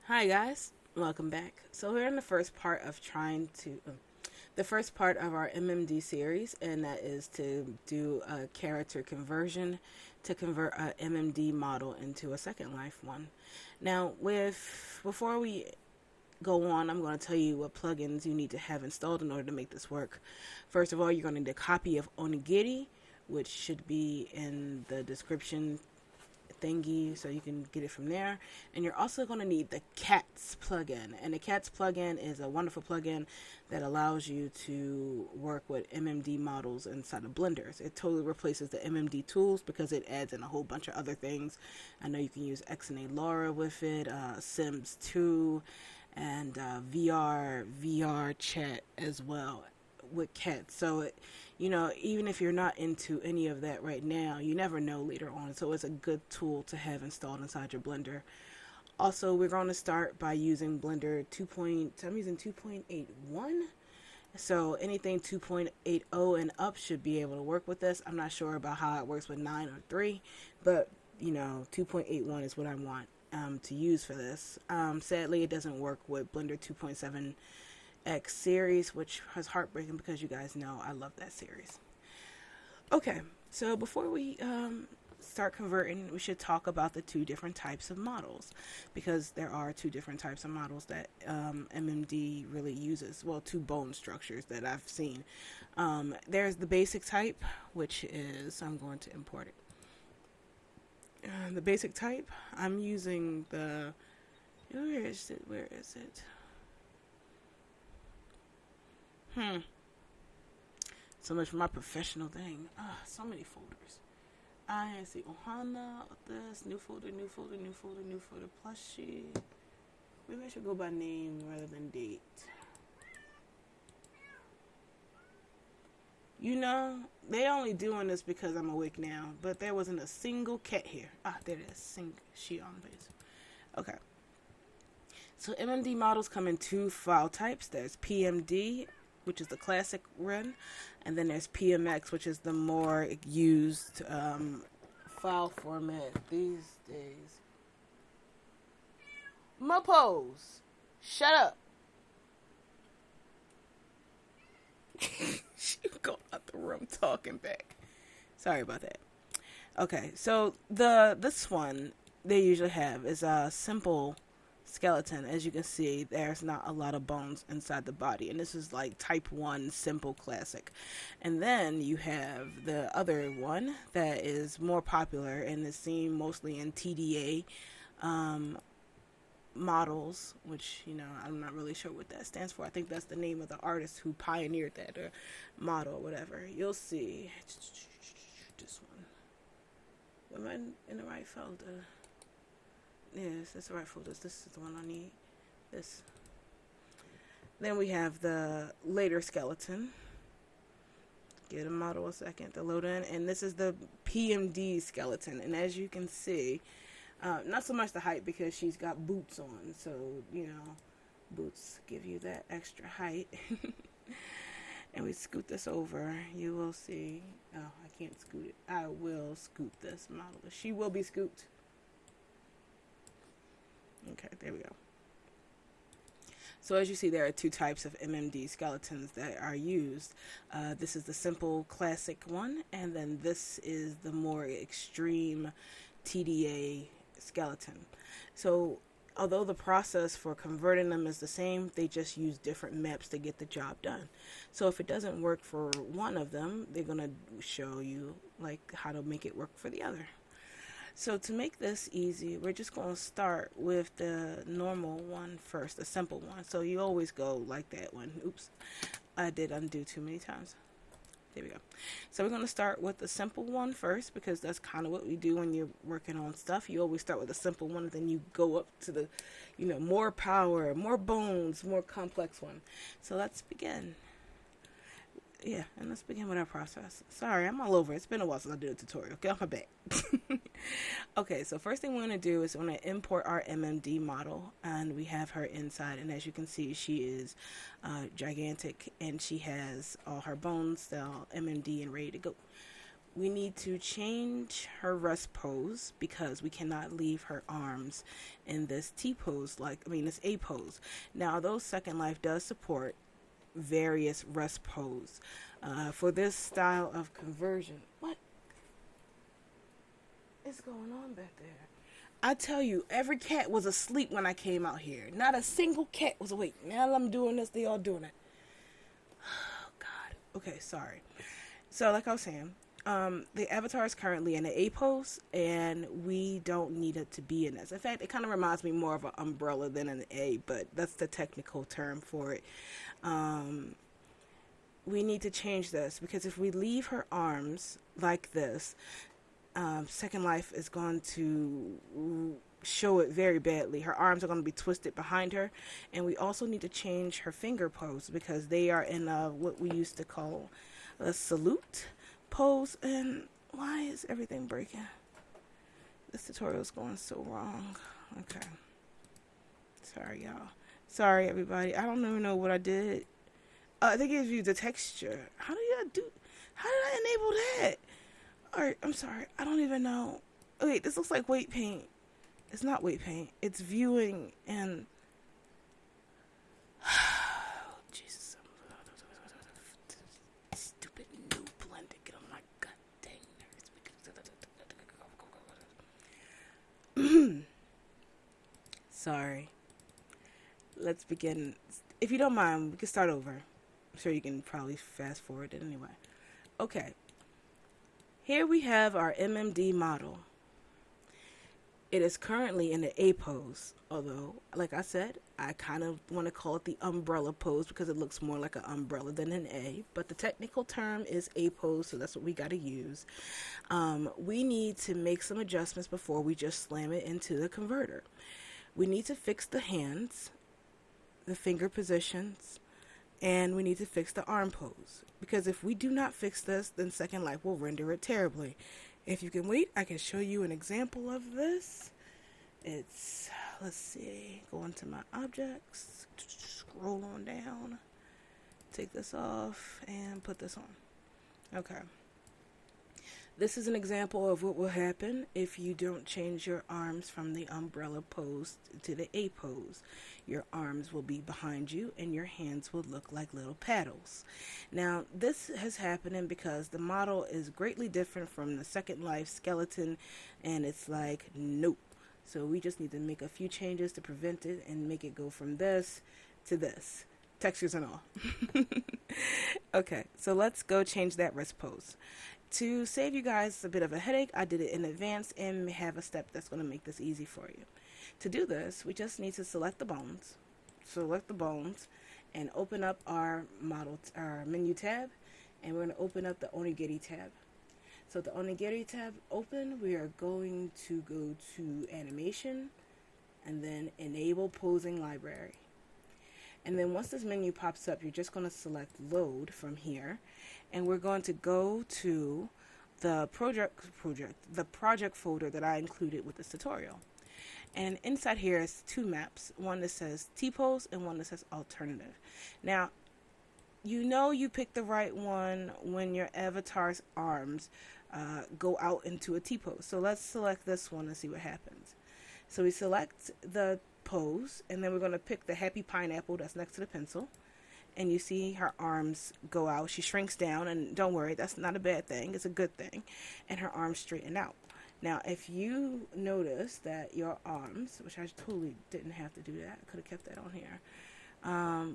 Hi guys, welcome back. So we're in the first part of the first part of our MMD series, and that is to do a character conversion to convert a MMD model into a Second Life one. Now, with before we go on, I'm going to tell you what plugins you need to have installed in order to make this work. First of all, you're going to need a copy of Onigiri, which should be in the description thingy so you can get it from there. And you're also going to need the cats plugin, and the cats plugin is a wonderful plugin that allows you to work with MMD models inside of blenders. It totally replaces the MMD tools because it adds in a whole bunch of other things. I know you can use XNA Laura with it, Sims 2, and VR chat as well with cats. So even if you're not into any of that right now, you never know later on. So it's a good tool to have installed inside your Blender. Also, we're going to start by using Blender 2. I'm using 2.81. So anything 2.80 and up should be able to work with this. I'm not sure about how it works with 9 or 3, but 2.81 is what I want to use for this. Sadly, it doesn't work with Blender 2.7 X series, which is heartbreaking because you guys know I love that series. Okay, so before we start converting, we should talk about the two different types of models, because there are two different types of models that MMD really uses. Well, two bone structures that I've seen. There's the basic type, which is, I'm going to import it. The basic type, I'm using the, where is it? So much for my professional thing. So many folders. I see Ohana, this, new folder, plushie. Maybe I should go by name rather than date. They only doing this because I'm awake now, but there wasn't a single cat here. There it is. She on base. Okay. So MMD models come in two file types. There's PMD, which is the classic run, and then there's PMX, which is the more used file format these days. Mopos, shut up. She go out the room talking back. Sorry about that. Okay, so this one they usually have is a simple skeleton. As you can see, there's not a lot of bones inside the body, and this is like type 1 simple classic. And then you have the other one that is more popular and is seen mostly in TDA models, which I'm not really sure what that stands for. I think that's the name of the artist who pioneered that or model or whatever. You'll see this one. Am I in the right folder? Yes, that's the right folder. This is the one I need. This. Then we have the later skeleton. Get a model a second to load in. And this is the PMD skeleton. And as you can see, not so much the height because she's got boots on. So, boots give you that extra height. And we scoot this over. You will see. Oh, I can't scoot it. I will scoot this model. She will be scooped. Okay, there we go. So as you see, there are two types of MMD skeletons that are used. This is the simple classic one, and then this is the more extreme TDA skeleton. So although the process for converting them is the same, they just use different maps to get the job done. So if it doesn't work for one of them, they're going to show you how to make it work for the other. So to make this easy, we're just going to start with the normal one first, the simple one. So you always go like that one. Oops, I did undo too many times. There we go. So we're going to start with the simple one first, because that's kind of what we do when you're working on stuff. You always start with the simple one, and then you go up to the, more power, more bones, more complex one. So let's begin. Yeah, and let's begin with our process. Sorry, I'm all over. It's been a while since I did a tutorial. Get off my back. Okay, so first thing we're going to do is we're going to import our MMD model, and we have her inside. And as you can see, she is gigantic, and she has all her bones, still MMD and ready to go. we need to change her rest pose because we cannot leave her arms in this T pose, this A pose. Now, though Second Life does support various rest pose, for this style of conversion, what is going on back there? I tell you, every cat was asleep when I came out here. Not a single cat was awake. Now I'm doing this, they all doing it. Oh, God. Okay, sorry. So, like I was saying, the avatar is currently in an A pose, and we don't need it to be in this. In fact, it kind of reminds me more of an umbrella than an A, but that's the technical term for it. We need to change this, because if we leave her arms like this, Second Life is going to show it very badly. Her arms are going to be twisted behind her, and we also need to change her finger pose because they are in what we used to call a salute pose. And why is everything breaking? This tutorial is going so wrong. Okay, sorry y'all, sorry everybody. I don't even know what I did. They give you the texture. How did I enable that? Alright, I'm sorry. I don't even know. Wait, this looks like weight paint. It's not weight paint. It's viewing and... Jesus. Stupid new blender. Get on my goddamn nerves. Sorry. Let's begin. If you don't mind, we can start over. I'm sure you can probably fast forward it anyway. Okay. Here we have our MMD model. It is currently in the A pose, although, like I said, I kind of want to call it the umbrella pose because it looks more like an umbrella than an A, but the technical term is A pose, so that's what we got to use. We need to make some adjustments before we just slam it into the converter. We need to fix the hands, the finger positions, and we need to fix the arm pose. Because if we do not fix this, then Second Life will render it terribly. If you can wait, I can show you an example of this. It's, let's see, go into my objects, scroll on down, take this off, and put this on. Okay. This is an example of what will happen if you don't change your arms from the umbrella pose to the A pose. Your arms will be behind you and your hands will look like little paddles. Now, this has happened because the model is greatly different from the Second Life skeleton, and it's like, nope. So we just need to make a few changes to prevent it and make it go from this to this. Textures and all. Okay, so let's go change that wrist pose. To save you guys a bit of a headache, I did it in advance and have a step that's going to make this easy for you. To do this, we just need to select the bones, and open up our menu tab, and we're going to open up the Onigiri tab. So the Onigiri tab open, we are going to go to animation, and then enable posing library. And then once this menu pops up, you're just going to select load from here, and we're going to go to the project folder that I included with this tutorial. And inside here is two maps, one that says T-pose and one that says alternative. Now, you know you pick the right one when your avatar's arms go out into a T-pose. So let's select this one and see what happens. So we select the pose, and then we're going to pick the happy pineapple that's next to the pencil. And you see her arms go out. She shrinks down, and don't worry, that's not a bad thing. It's a good thing. And her arms straighten out. Now, if you notice that your arms, which I totally didn't have to do that, I could have kept that on here.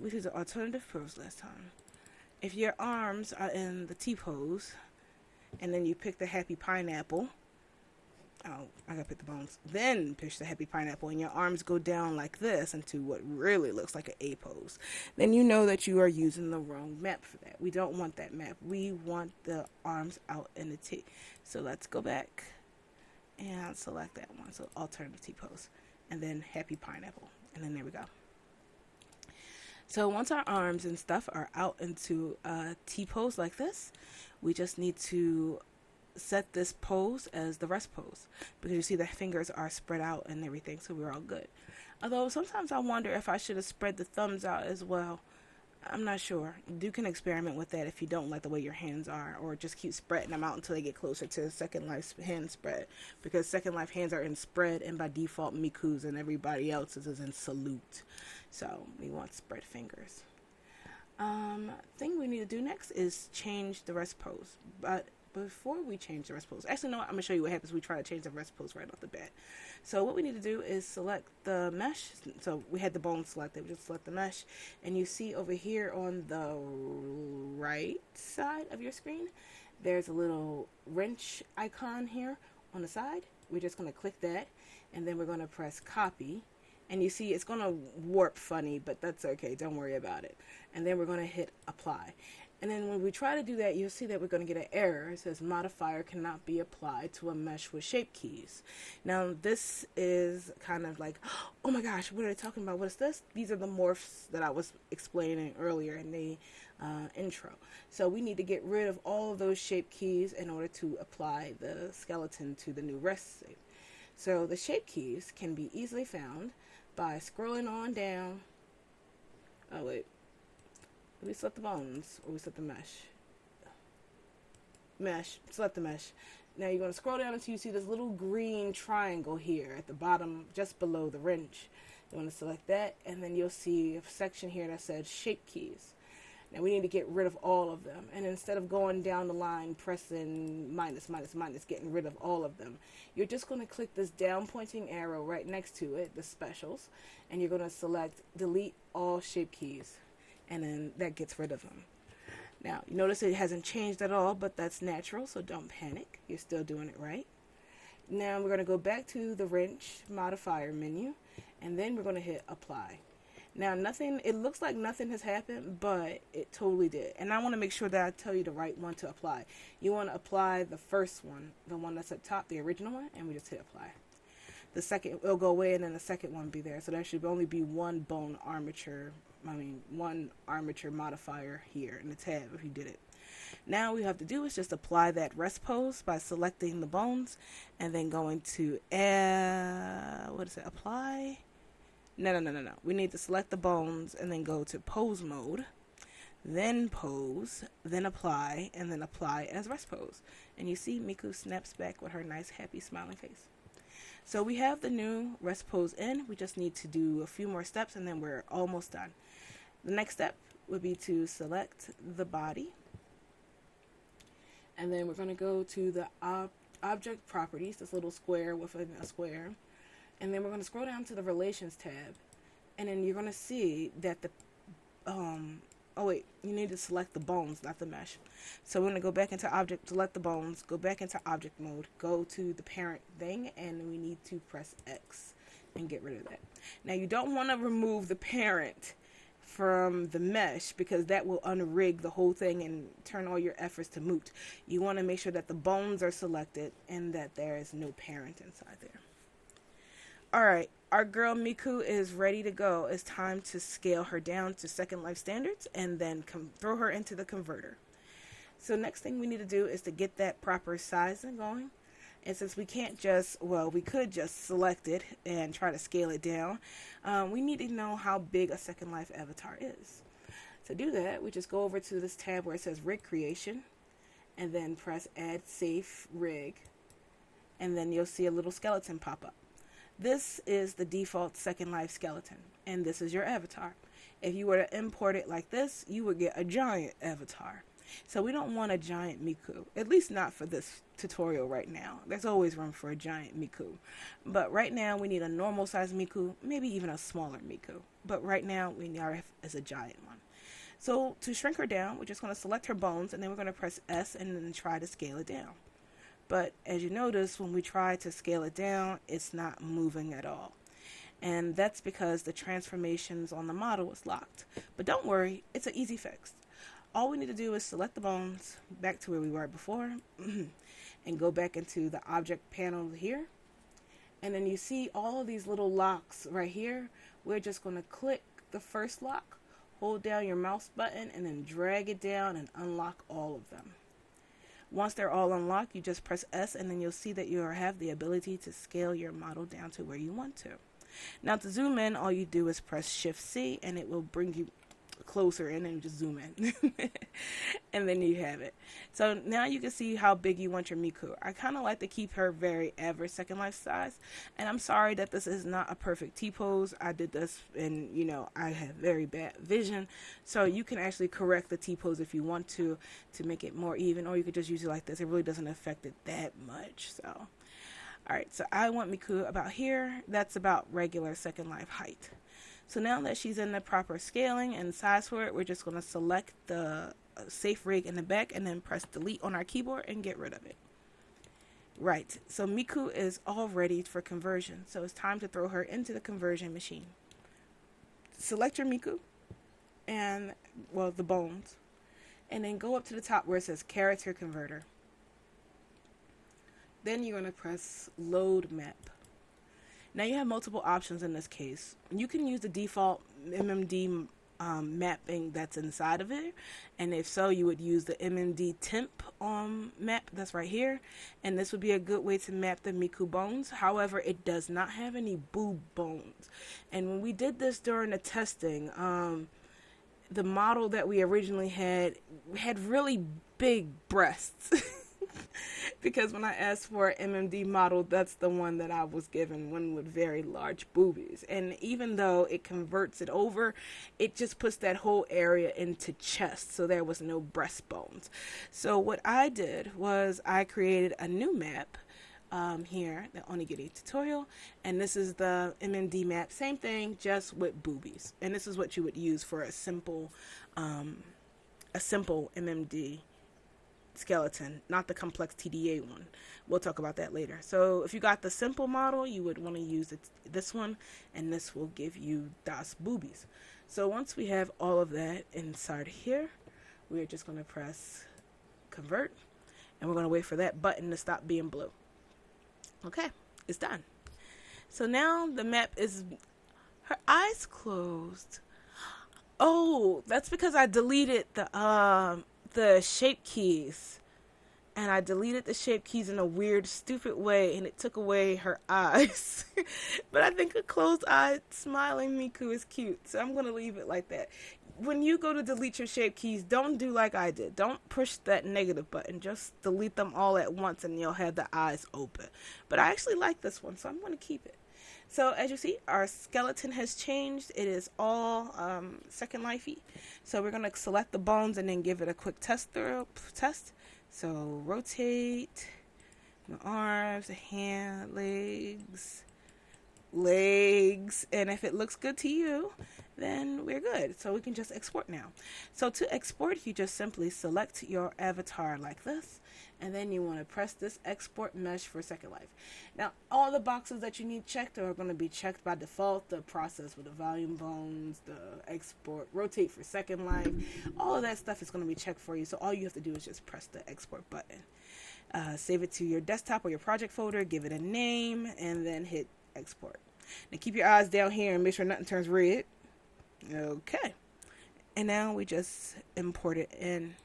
We did the alternative pose last time. If your arms are in the T pose, and then you pick the happy pineapple, I gotta pick the bones. Then push the happy pineapple, and your arms go down like this into what really looks like an A pose. Then you know that you are using the wrong map for that. We don't want that map. We want the arms out in the T. So let's go back and select that one. So alternative T pose, and then happy pineapple, and then there we go. So once our arms and stuff are out into a T pose like this, we just need to set this pose as the rest pose, because you see the fingers are spread out and everything, so we're all good. Although sometimes I wonder if I should have spread the thumbs out as well. I'm not sure. You can experiment with that if you don't like the way your hands are, or just keep spreading them out until they get closer to Second Life's hand spread. Because Second Life hands are in spread, and by default, Miku's and everybody else's is in salute. So we want spread fingers. Thing we need to do next is change the rest pose. But before we change the rest pose, actually, no, I'm gonna show you what happens when we try to change the rest pose right off the bat. So what we need to do is select the mesh. So we had the bone selected, we just select the mesh, and you see over here on the right side of your screen, there's a little wrench icon here on the side. We're just gonna click that, and then we're gonna press copy. And you see it's going to warp funny, but that's okay. Don't worry about it. And then we're going to hit apply. And then when we try to do that, you'll see that we're going to get an error. It says modifier cannot be applied to a mesh with shape keys. Now, this is kind of like, oh my gosh, what are they talking about? What is this? These are the morphs that I was explaining earlier in the intro. So we need to get rid of all of those shape keys in order to apply the skeleton to the new rest state. So the shape keys can be easily found by scrolling on down. Oh wait, we select the bones, or we select the mesh. Select the mesh. Now you're going to scroll down until you see this little green triangle here at the bottom, just below the wrench. You want to select that, and then you'll see a section here that says shape keys. Now we need to get rid of all of them. And instead of going down the line, pressing minus, getting rid of all of them, you're just going to click this down pointing arrow right next to it, the specials, and you're going to select delete all shape keys. And then that gets rid of them. Now, you notice it hasn't changed at all, but that's natural, so don't panic. You're still doing it right. Now we're going to go back to the wrench modifier menu, and then we're going to hit apply. Now, it looks like nothing has happened, but it totally did. And I want to make sure that I tell you the right one to apply. You want to apply the first one, the one that's up top, the original one, and we just hit apply. The second, it'll go away, and then the second one will be there. So there should only be one armature modifier here in the tab if you did it. Now, what we have to do is just apply that rest pose by selecting the bones, and then going to, apply? No. We need to select the bones and then go to pose mode, then pose, then apply, and then apply as rest pose. And you see Miku snaps back with her nice, happy, smiling face. So we have the new rest pose in. We just need to do a few more steps and then we're almost done. The next step would be to select the body. And then we're going to go to the object properties, this little square within a square. And then we're going to scroll down to the Relations tab. And then you're going to see that you need to select the bones, not the mesh. So we're going to go back into Object, select the bones, go back into Object mode, go to the parent thing, and we need to press X and get rid of that. Now, you don't want to remove the parent from the mesh because that will unrig the whole thing and turn all your efforts to moot. You want to make sure that the bones are selected and that there is no parent inside there. Alright, our girl Miku is ready to go. It's time to scale her down to Second Life standards and then throw her into the converter. So next thing we need to do is to get that proper sizing going. And since we can't we could just select it and try to scale it down, we need to know how big a Second Life avatar is. To do that, we just go over to this tab where it says Rig Creation, and then press Add Safe Rig, and then you'll see a little skeleton pop up. This is the default Second Life skeleton, and this is your avatar. If you were to import it like this, you would get a giant avatar. So we don't want a giant Miku, at least not for this tutorial right now. There's always room for a giant Miku. But right now we need a normal size Miku, maybe even a smaller Miku. But right now we need her as a giant one. So to shrink her down, we're just going to select her bones, and then we're going to press S and then try to scale it down. But as you notice, when we try to scale it down, it's not moving at all. And that's because the transformations on the model is locked. But don't worry, it's an easy fix. All we need to do is select the bones back to where we were before and go back into the object panel here. And then you see all of these little locks right here. We're just going to click the first lock, hold down your mouse button, and then drag it down and unlock all of them. Once they're all unlocked, you just press S, and then you'll see that you have the ability to scale your model down to where you want to. Now, to zoom in, all you do is press Shift-C, and it will bring you closer and then just zoom in. And then you have it. So now you can see how big you want your Miku. I kind of like to keep her very average Second Life size. And I'm sorry that this is not a perfect T-pose. I did this and, you know, I have very bad vision. So you can actually correct the T-pose if you want to make it more even. Or you could just use it like this. It really doesn't affect it that much. So, alright. So I want Miku about here. That's about regular Second Life height. So now that she's in the proper scaling and size for it, we're just going to select the safe rig in the back and then press delete on our keyboard and get rid of it. Right, so Miku is all ready for conversion. So it's time to throw her into the conversion machine. Select your Miku and, well, the bones. And then go up to the top where it says character converter. Then you're going to press load map. Now you have multiple options in this case. You can use the default MMD mapping that's inside of it, and if so, you would use the MMD temp map that's right here, and this would be a good way to map the Miku bones. However, it does not have any boob bones, and when we did this during the testing, the model that we originally had really big breasts. Because when I asked for an MMD model, that's the one that I was given, one with very large boobies. And even though it converts it over, it just puts that whole area into chest, so there was no breastbones. So what I did was I created a new map here, the Onigiri tutorial, and this is the MMD map. Same thing, just with boobies. And this is what you would use for a simple MMD skeleton, not the complex TDA one. We'll talk about that later. So if you got the simple model, you would want to use this one, and this will give you das boobies. So once we have all of that inside here, we're just going to press convert, and we're going to wait for that button to stop being blue. Okay, it's done. So now the map is her eyes closed. Oh, that's because I deleted the shape keys, and I deleted the shape keys in a weird, stupid way, and it took away her eyes. But I think a closed-eyed, smiling Miku is cute, so I'm going to leave it like that. When you go to delete your shape keys, don't do like I did. Don't push that negative button. Just delete them all at once, and you'll have the eyes open. But I actually like this one, so I'm going to keep it. So as you see, our skeleton has changed. It is all Second Life-y. So we're going to select the bones and then give it a quick test. So rotate the arms, the hand, legs, and if it looks good to you, then we're good. So we can just export now. So to export, you just simply select your avatar like this, and then you want to press this export mesh for Second Life. Now, all the boxes that you need checked are going to be checked by default. The process with the volume bones, the export, rotate for Second Life, all of that stuff is going to be checked for you. So all you have to do is just press the export button. Save it to your desktop or your project folder, give it a name, and then hit export. Now keep your eyes down here and make sure nothing turns red. Okay. And now we just import it in.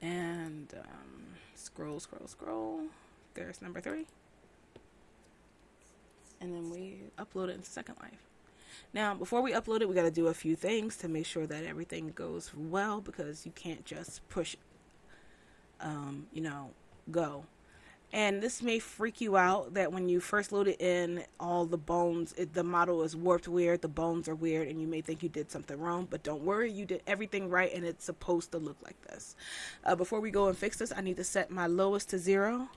And scroll. There's number 3. And then we upload it into Second Life. Now, before we upload it, we got to do a few things to make sure that everything goes well, because you can't just push, go. And this may freak you out that when you first load it in, all the bones, the model is warped weird, the bones are weird, and you may think you did something wrong. But don't worry, you did everything right, and it's supposed to look like this. Before we go and fix this, I need to set my lowest to 0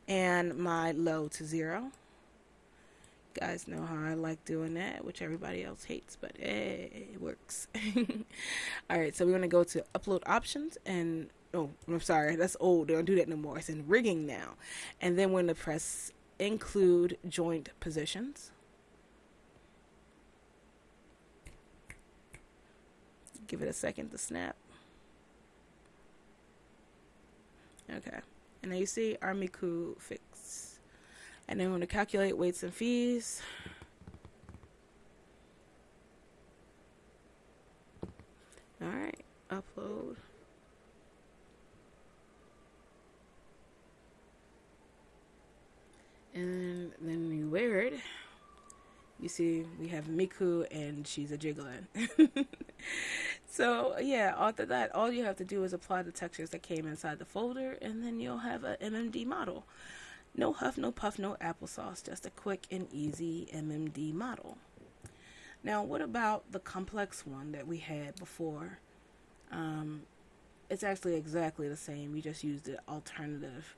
and my low to 0. You guys know how I like doing that, which everybody else hates, but hey, it works. Alright, so we're going to go to upload options, and oh, I'm sorry, that's old. They don't do that no more. It's in rigging now. And then we're going to press include joint positions. Give it a second to snap. Okay. And now you see our Miku fix. And then we're going to calculate weights and fees. Alright, upload. And then you wear it, You see, we have Miku, and she's a jiggling. So yeah, after that, all you have to do is apply the textures that came inside the folder, and then you'll have a MMD model. No huff, no puff, no applesauce, just a quick and easy MMD model. Now, what about the complex one that we had before? It's actually exactly the same. You just used the alternative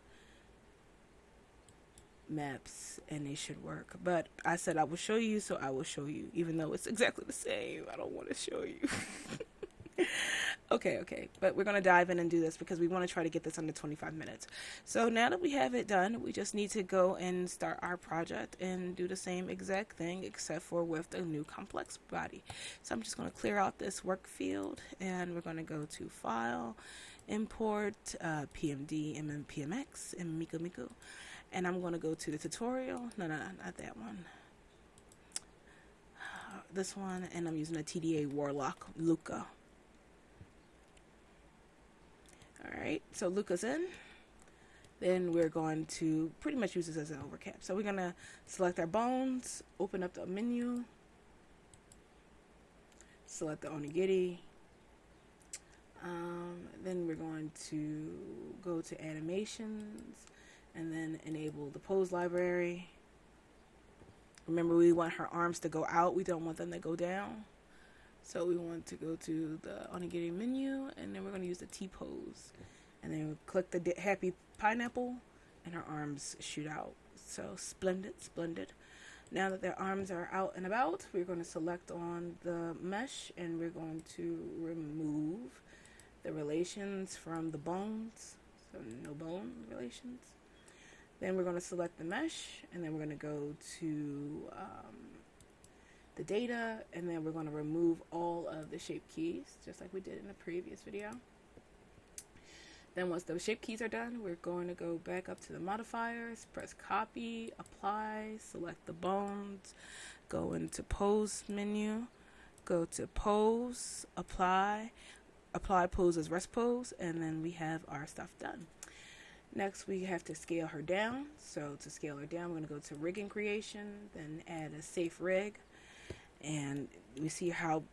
maps and they should work. But I said I will show you, so I will show you. Even though it's exactly the same, I don't want to show you. Okay. But we're going to dive in and do this because we want to try to get this under 25 minutes. So now that we have it done, we just need to go and start our project and do the same exact thing except for with a new complex body. So I'm just going to clear out this work field and we're going to go to File, Import, PMD, MMPMX, and Miku. And I'm going to go to the tutorial. No, not that one. This one, and I'm using a TDA Warlock, Luca. Alright, so Luca's in. Then we're going to pretty much use this as an overcap. So we're going to select our bones, open up the menu, select the onigiri. Then we're going to go to animations and then enable the pose library. Remember, we want her arms to go out. We don't want them to go down. So we want to go to the onigiri menu, and then we're going to use the T-pose. And then we click the happy pineapple, and her arms shoot out. So splendid. Now that their arms are out and about, we're going to select on the mesh, and we're going to remove the relations from the bones. So no bone relations. Then we're going to select the mesh, and then we're going to go to the data, and then we're going to remove all of the shape keys, just like we did in the previous video. Then once the shape keys are done, we're going to go back up to the modifiers, press copy, apply, select the bones, go into pose menu, go to pose, apply pose as rest pose, and then we have our stuff done. Next, we have to scale her down. So to scale her down, we're going to go to rig and creation, then add a safe rig. And we see how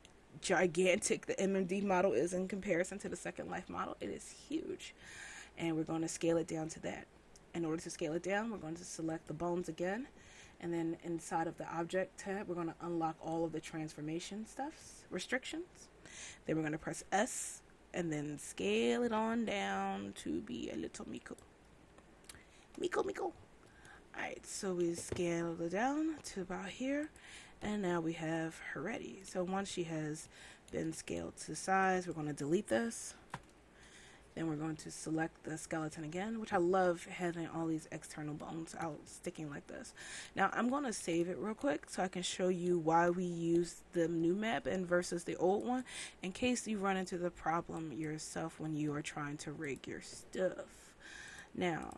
gigantic the MMD model is in comparison to the Second Life model. It is huge. And we're going to scale it down to that. In order to scale it down, we're going to select the bones again. And then inside of the object tab, we're going to unlock all of the transformation restrictions. Then we're going to press S and then scale it on down to be a little Miku. Miku. Alright, so we scaled it down to about here. And now we have her ready. So once she has been scaled to size, we're going to delete this. Then we're going to select the skeleton again, which I love having all these external bones out sticking like this. Now I'm going to save it real quick so I can show you why we use the new map and versus the old one, in case you run into the problem yourself when you are trying to rig your stuff. Now,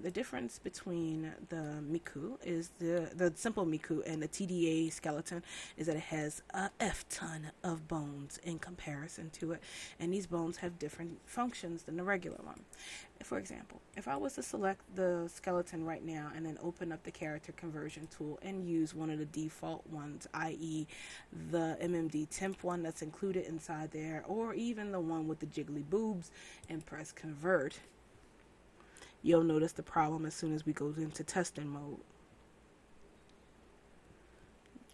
the difference between the Miku is the simple Miku and the TDA skeleton is that it has a F-ton of bones in comparison to it, and these bones have different functions than the regular one. For example, if I was to select the skeleton right now and then open up the character conversion tool and use one of the default ones, i.e. the MMD temp one that's included inside there, or even the one with the jiggly boobs, and press convert, you'll notice the problem as soon as we go into testing mode.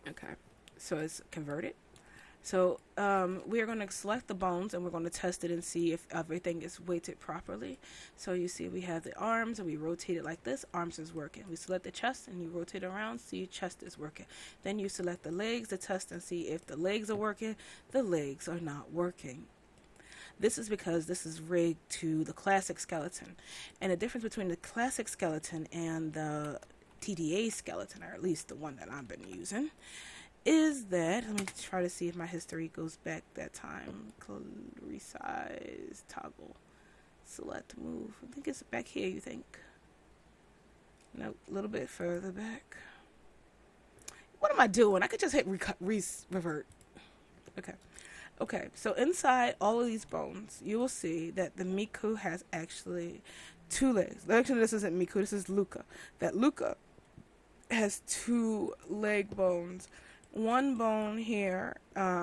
Okay, so it's converted. So we are going to select the bones and we're going to test it and see if everything is weighted properly. So you see we have the arms and we rotate it like this. Arms is working. We select the chest and you rotate around, see chest is working. Then you select the legs to test and see if the legs are working. The legs are not working. This is because this is rigged to the classic skeleton. And the difference between the classic skeleton and the TDA skeleton, or at least the one that I've been using, is that, let me try to see if my history goes back that time. Resize, toggle, select, move. I think it's back here, you think? Nope, a little bit further back. What am I doing? I could just hit revert. Okay, so inside all of these bones, you will see that the Miku has actually two legs. Actually, this isn't Miku, this is Luca. That Luca has two leg bones. One bone here,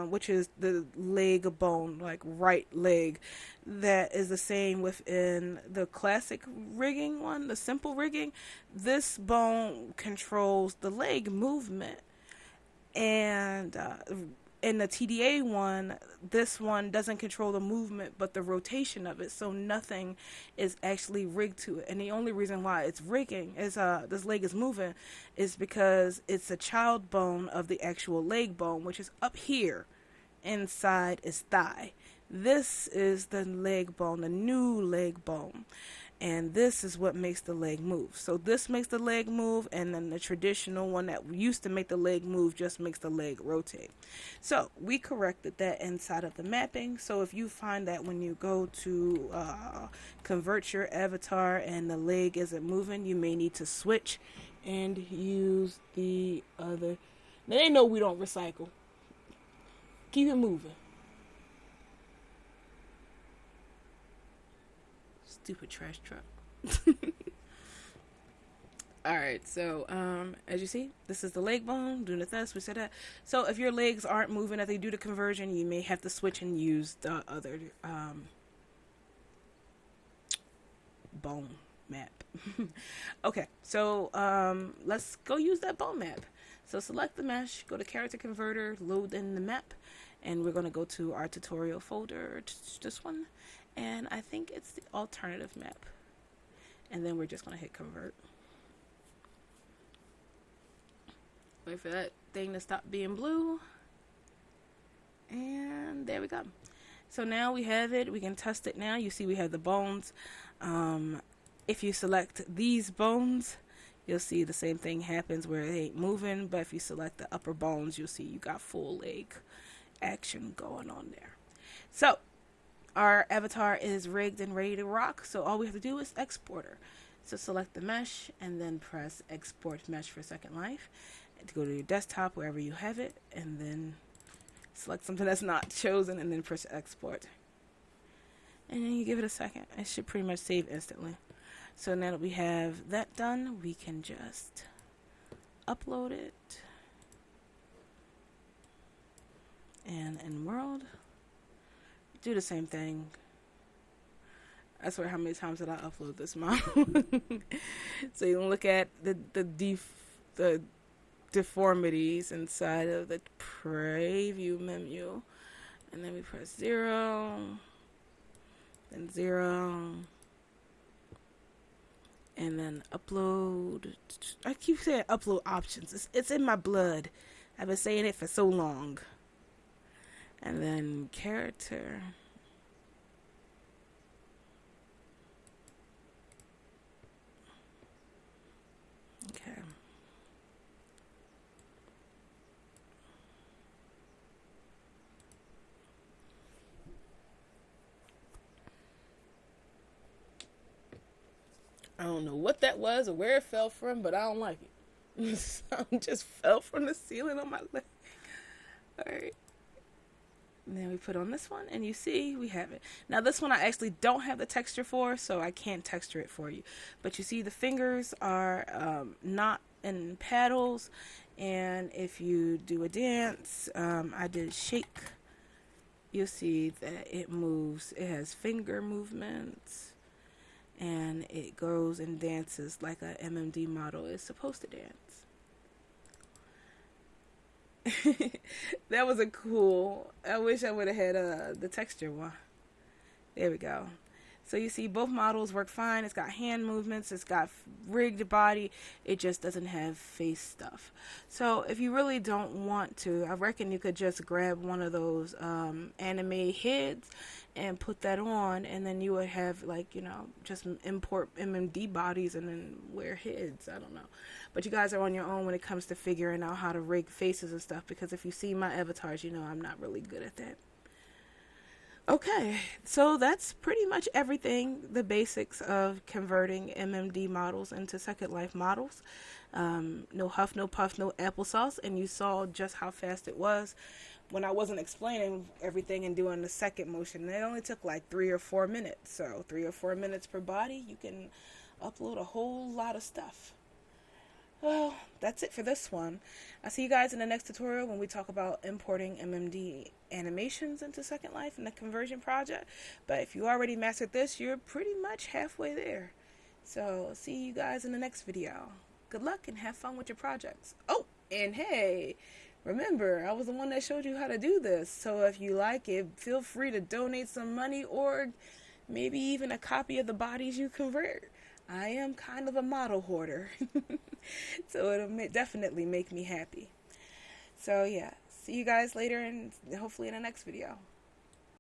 which is the leg bone, like right leg, that is the same within the classic rigging one, the simple rigging. This bone controls the leg movement, and in the TDA one, this one doesn't control the movement but the rotation of it, so nothing is actually rigged to it. And the only reason why it's rigging is this leg is moving is because it's a child bone of the actual leg bone, which is up here inside his thigh. This is the leg bone, the new leg bone, and this is what makes the leg move. So this makes the leg move, and then the traditional one that used to make the leg move just makes the leg rotate. So we corrected that inside of the mapping. So if you find that when you go to convert your avatar and the leg isn't moving, you may need to switch and use the other. Now they know we don't recycle. Keep it moving. Stupid trash truck. Alright, so as you see, this is the leg bone, doing the test, we said that. So if your legs aren't moving as they do the conversion, you may have to switch and use the other bone map. Okay, so let's go use that bone map. So select the mesh, go to character converter, load in the map, and we're going to go to our tutorial folder, this one, and I think it's the alternative map. And then we're just going to hit convert. Wait for that thing to stop being blue. And there we go. So now we have it. We can test it now. You see we have the bones. If you select these bones, you'll see the same thing happens where it ain't moving. But if you select the upper bones, you'll see you got full leg action going on there. So our avatar is rigged and ready to rock. So all we have to do is export her. So select the mesh and then press export mesh for Second Life. To go to your desktop wherever you have it, and then select something that's not chosen, and then press export. And then you give it a second. It should pretty much save instantly. So now that we have that done, we can just upload it. And in world, do the same thing. I swear how many times did I upload this model? So you can look at the deformities inside of the preview menu, and then we press 0, then 0, and then upload. I keep saying upload options. It's in my blood. I've been saying it for so long. And then character. Okay. I don't know what that was or where it fell from, but I don't like it. Something just fell from the ceiling on my leg. Alright. And then we put on this one, and you see we have it. Now this one I actually don't have the texture for, so I can't texture it for you. But you see the fingers are not in paddles, and if you do a dance, I did shake, you'll see that it moves. It has finger movements, and it goes and dances like a MMD model is supposed to dance. That was a cool. I wish I would have had the texture one. There we go. So you see both models work fine. It's got hand movements. It's got rigged body. It just doesn't have face stuff. So if you really don't want to, I reckon you could just grab one of those anime heads and put that on, and then you would have, like, you know, just import MMD bodies and then wear heads. I don't know. But you guys are on your own when it comes to figuring out how to rig faces and stuff, because if you see my avatars, you know I'm not really good at that. Okay, so that's pretty much everything, the basics of converting MMD models into Second Life models. No huff, no puff, no applesauce, and you saw just how fast it was when I wasn't explaining everything and doing the second motion. It only took like 3 or 4 minutes, so 3 or 4 minutes per body, you can upload a whole lot of stuff. Well, that's it for this one. I'll see you guys in the next tutorial when we talk about importing MMD animations into Second Life and the conversion project. But if you already mastered this, you're pretty much halfway there. So, see you guys in the next video. Good luck and have fun with your projects. Oh, and hey, remember, I was the one that showed you how to do this. So if you like it, feel free to donate some money or maybe even a copy of the bodies you convert. I am kind of a model hoarder. So it'll definitely make me happy. So yeah, see you guys later and hopefully in the next video.